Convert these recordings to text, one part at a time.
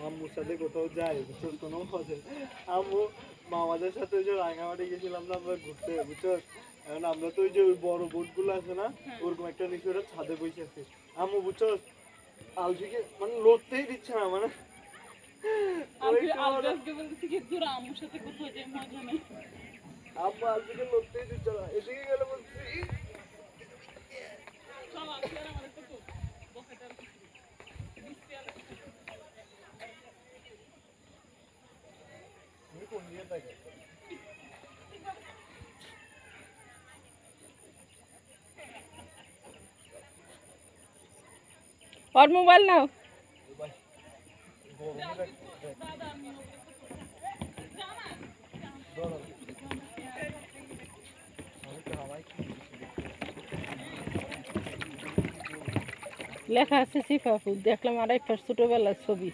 আম্মুর সাথে কোথাও যাই বুঝছো, কোনো মজা আম্মু মামাদের সাথে ওই যে রাঙামাটি গেছিলাম না আমরা ঘুরতে বুঝছো, এখন আমরা তো ওই যে ওই বড় বোট গুলো আছে না ওরকম একটা নিচে ওটা ছাদে বসে আছে আম্মু বুঝছো, আলফিকে মানে লড়তেই দিচ্ছে না, মানে আম্মু আলফিকে লড়তেই দিচ্ছে না, এদিকে গেলে বলছি और मोबाइल नाও লেখা আছে সিফাফু, দেখলাম আড়াই পাশ ছোটবেলার ছবি।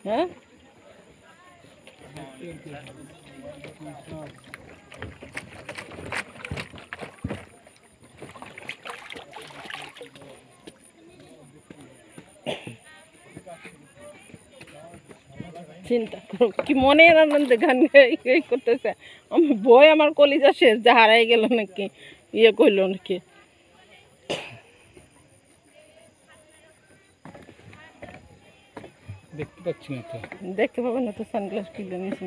হ্যাঁ চিন্তা করো কি মনের আনন্দে গান করতেছে, আমি বই আমার কলিজা শেষ যা হারাই গেল নাকি ইয়ে করল নাকি। দেখতে পাচ্ছি না তো, দেখতে পাবেন না তো, সানগ্লাস কিনে নিয়েছি।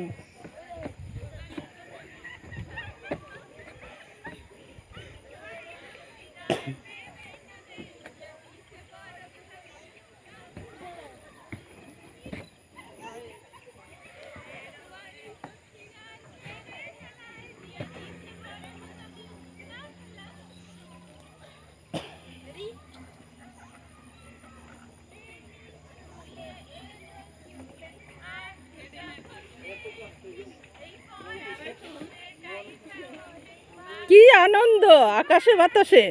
কি আনন্দ আকাশে বাতাসে,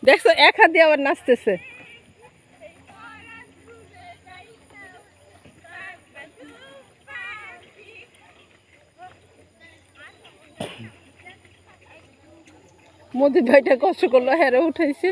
দেখছো এক হাত দিয়ে আবার নাচতেছে। মোদি ভাইটা কষ্ট করলো, হেরে উঠাইছে।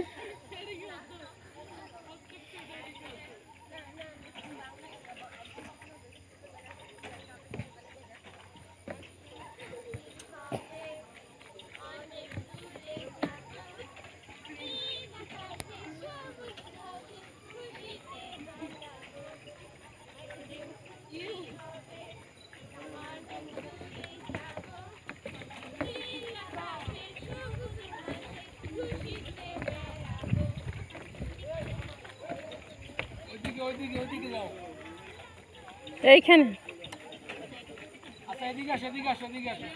এইখানে আচ্ছা এদিকে আসো, এদিকে আসো, এদিকে আসো।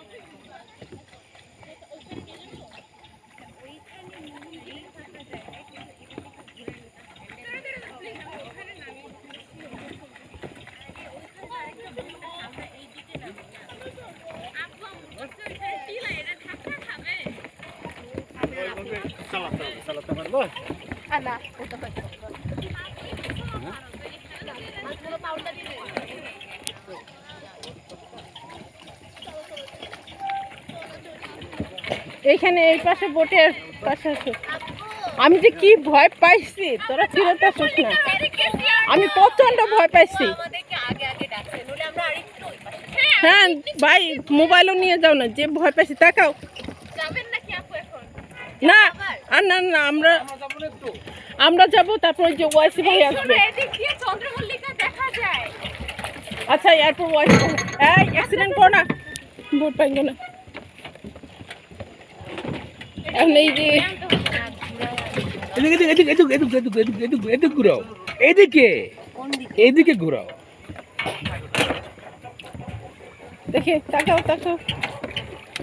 চালাতে পারবো না এইখানে এই পাশে বোটের পাশে আছে। আমি যে কি ভয় পাইছি, তোরা ফিরত আসিস না, আমি প্রচন্ড ভয় পাইছি। হ্যাঁ ভাই মোবাইলও নিয়ে যাও না, যে ভয় পাইছি। তাকাও না, আর না না আমরা যাবো, তারপর যে ওয়াইসি ভাই আসবে। আচ্ছা এরপর ওয়াইসি ভাই, এই অ্যাক্সিডেন্ট করো না, ভোট পাইব না এখন। এই যে এদিকে এদিকে এদিকে এদিকে এদিকে এদিকে এদিকে এদিকে ঘুরাও, এদিকে এদিকে ঘুরাও। দেখে তাকাও তাকাও,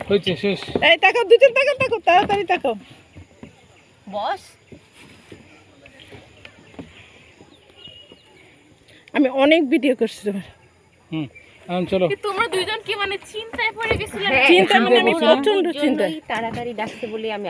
হয়েছে শেষ। এই তাকাও, দুজন তাকাও, তাকাও তাড়াতাড়ি তাকাও। বস আমি অনেক ভিডিও করছি তোমার। এখন চলো। তোমরা দুইজন কি মানে চিন্তায় পড়ে গেছিলে? চিন্তা মানে আমি প্রচন্ড চিন্তায়। তাড়াতাড়ি ডাকতে বলে আমি